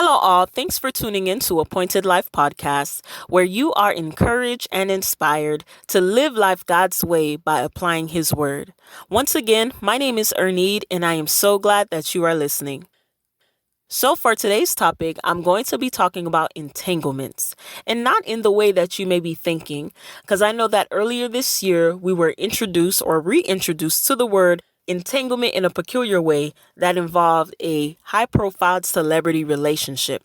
Hello, all. Thanks for tuning in to Appointed Life Podcast, where you are encouraged and inspired to live life God's way by applying His Word. Once again, my name is Ernede, and I am so glad that you are listening. So for today's topic, I'm going to be talking about entanglements, and not in the way that you may be thinking, because I know that earlier this year we were introduced or reintroduced to the word entanglement in a peculiar way that involved a high-profile celebrity relationship.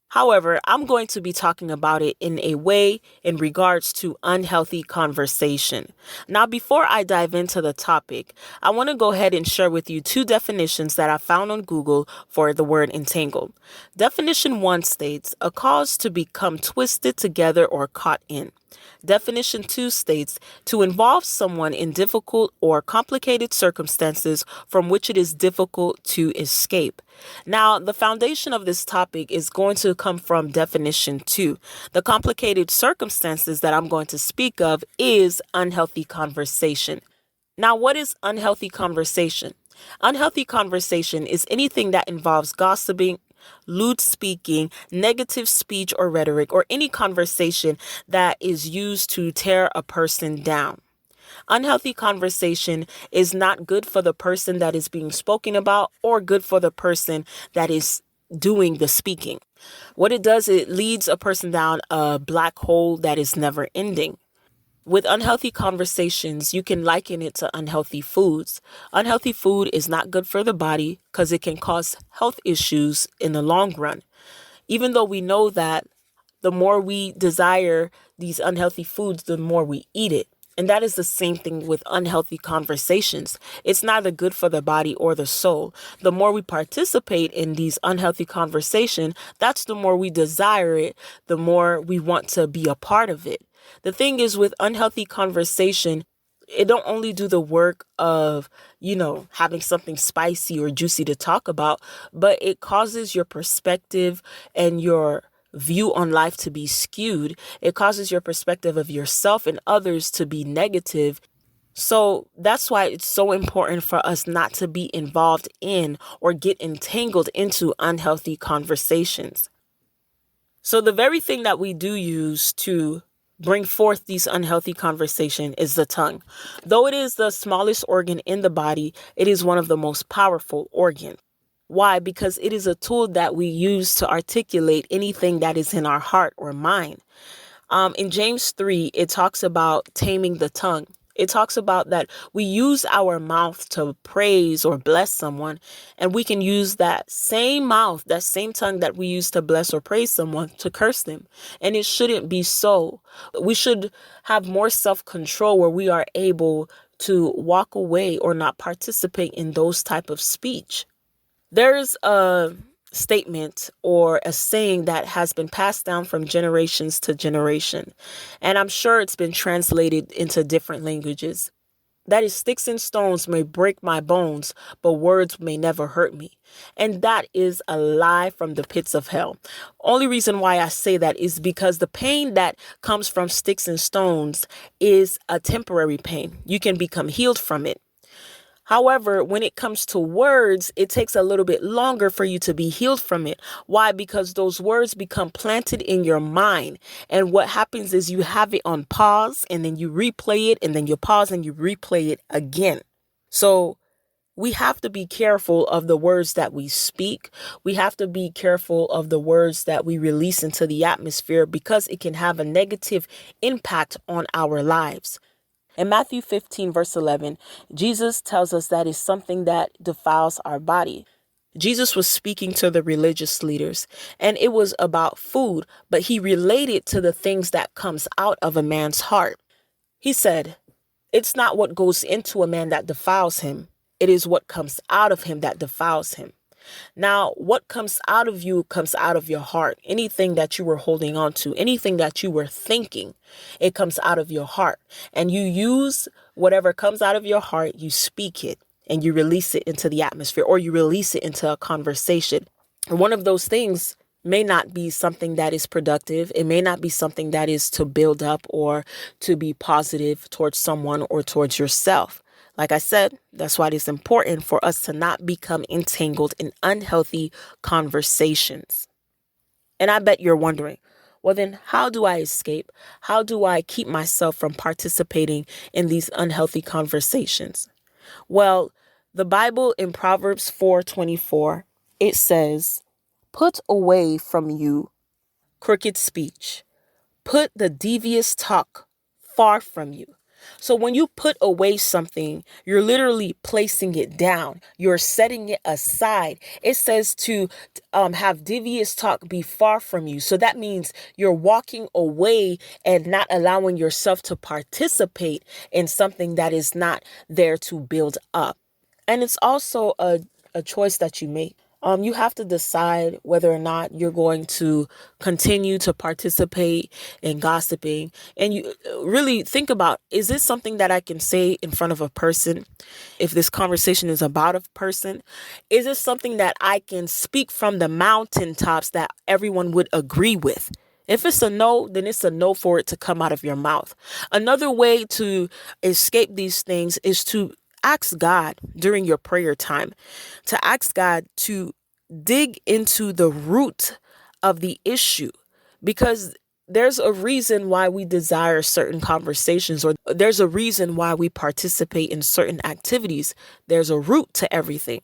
However, I'm going to be talking about it in a way in regards to unhealthy conversation. Now, before I dive into the topic, I want to go ahead and share with you two definitions that I found on Google for the word entangled. Definition 1 states, a cause to become twisted together or caught in. Definition 2 states, to involve someone in difficult or complicated circumstances from which it is difficult to escape. Now, the foundation of this topic is going to come from definition 2. The complicated circumstances that I'm going to speak of is unhealthy conversation. Now, what is unhealthy conversation? Unhealthy conversation is anything that involves gossiping, lewd speaking, negative speech or rhetoric, or any conversation that is used to tear a person down. Unhealthy conversation is not good for the person that is being spoken about or good for the person that is doing the speaking. What it does, it leads a person down a black hole that is never ending. With unhealthy conversations, you can liken it to unhealthy foods. Unhealthy food is not good for the body because it can cause health issues in the long run. Even though we know that the more we desire these unhealthy foods, the more we eat it. And that is the same thing with unhealthy conversations. It's neither good for the body or the soul. The more we participate in these unhealthy conversations, that's the more we desire it, the more we want to be a part of it. The thing is, with unhealthy conversation, it don't only do the work of, having something spicy or juicy to talk about, but it causes your perspective and your view on life to be skewed. It causes your perspective of yourself and others to be negative. So that's why it's so important for us not to be involved in or get entangled into unhealthy conversations. So the very thing that we do use to bring forth these unhealthy conversation is the tongue. Though it is the smallest organ in the body, it is one of the most powerful organs. Why? Because it is a tool that we use to articulate anything that is in our heart or mind. In James 3, it talks about taming the tongue. It talks about that we use our mouth to praise or bless someone, and we can use that same mouth, that same tongue that we use to bless or praise someone to curse them. And it shouldn't be so. We should have more self-control where we are able to walk away or not participate in those type of speech. There's a statement or a saying that has been passed down from generations to generation, and I'm sure it's been translated into different languages. That is, sticks and stones may break my bones, but words may never hurt me. And that is a lie from the pits of hell. Only reason why I say that is because the pain that comes from sticks and stones is a temporary pain. You can become healed from it. However, when it comes to words, it takes a little bit longer for you to be healed from it. Why? Because those words become planted in your mind. And what happens is you have it on pause and then you replay it and then you pause and you replay it again. So we have to be careful of the words that we speak. We have to be careful of the words that we release into the atmosphere because it can have a negative impact on our lives. In Matthew 15, verse 11, Jesus tells us that is something that defiles our body. Jesus was speaking to the religious leaders, and it was about food, but he related to the things that comes out of a man's heart. He said, it's not what goes into a man that defiles him. It is what comes out of him that defiles him. Now, what comes out of you comes out of your heart. Anything that you were holding on to, anything that you were thinking, it comes out of your heart. And you use whatever comes out of your heart, you speak it and you release it into the atmosphere or you release it into a conversation. And one of those things may not be something that is productive. It may not be something that is to build up or to be positive towards someone or towards yourself. Like I said, that's why it is important for us to not become entangled in unhealthy conversations. And I bet you're wondering, well, then how do I escape? How do I keep myself from participating in these unhealthy conversations? Well, the Bible in Proverbs 4:24, it says, "Put away from you crooked speech. Put the devious talk far from you." So when you put away something, you're literally placing it down. You're setting it aside. It says to have devious talk be far from you. So that means you're walking away and not allowing yourself to participate in something that is not there to build up. And it's also a choice that you make. You have to decide whether or not you're going to continue to participate in gossiping. And you really think about, is this something that I can say in front of a person? If this conversation is about a person, is this something that I can speak from the mountaintops that everyone would agree with? If it's a no, then it's a no for it to come out of your mouth. Another way to escape these things is to ask God during your prayer time, to ask God to dig into the root of the issue, because there's a reason why we desire certain conversations, or there's a reason why we participate in certain activities. There's a root to everything.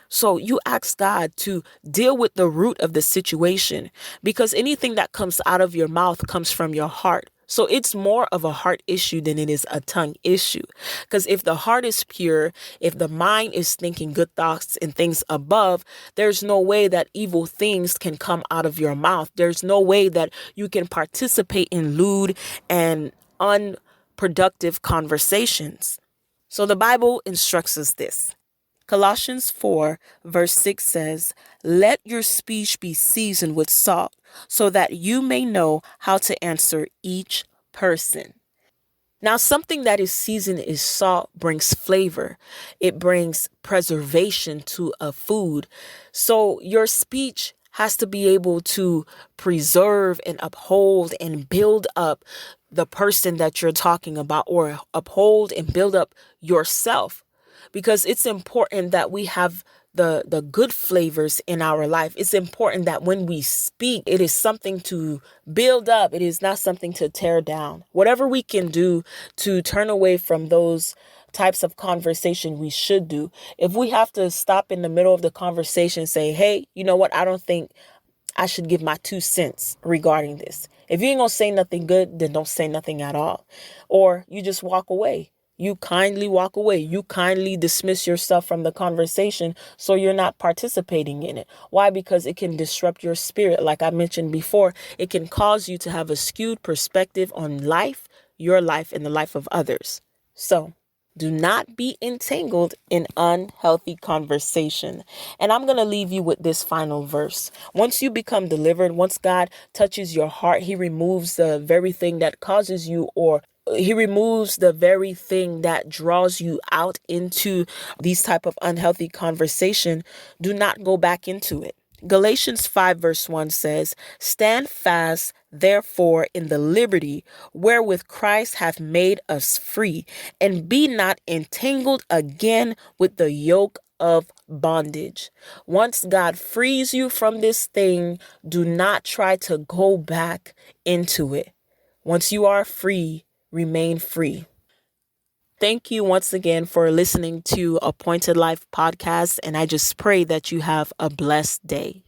So you ask God to deal with the root of the situation, because anything that comes out of your mouth comes from your heart. So it's more of a heart issue than it is a tongue issue. Because if the heart is pure, if the mind is thinking good thoughts and things above, there's no way that evil things can come out of your mouth. There's no way that you can participate in lewd and unproductive conversations. So the Bible instructs us this. Colossians 4 verse 6 says, "Let your speech be seasoned with salt, so that you may know how to answer each person." Now, something that is seasoned is salt brings flavor. It brings preservation to a food. So your speech has to be able to preserve and uphold and build up the person that you're talking about, or uphold and build up yourself, because it's important that we have the good flavors in our life. It's important that when we speak, it is something to build up. It is not something to tear down. Whatever we can do to turn away from those types of conversation, we should do. If we have to stop in the middle of the conversation and say, hey, you know what? I don't think I should give my 2 cents regarding this. If you ain't gonna say nothing good, then don't say nothing at all. Or you just walk away. You kindly walk away. You kindly dismiss yourself from the conversation, so you're not participating in it. Why? Because it can disrupt your spirit. Like I mentioned before, it can cause you to have a skewed perspective on life, your life, and the life of others. So do not be entangled in unhealthy conversation. And I'm going to leave you with this final verse. Once you become delivered, once God touches your heart, he removes the very thing that causes you, or he removes the very thing that draws you out into these type of unhealthy conversation. Do not go back into it. Galatians 5 verse 1 says, "Stand fast, therefore, in the liberty wherewith Christ hath made us free, and be not entangled again with the yoke of bondage." Once God frees you from this thing, do not try to go back into it. Once you are free, remain free. Thank you once again for listening to Appointed Life Podcast, and I just pray that you have a blessed day.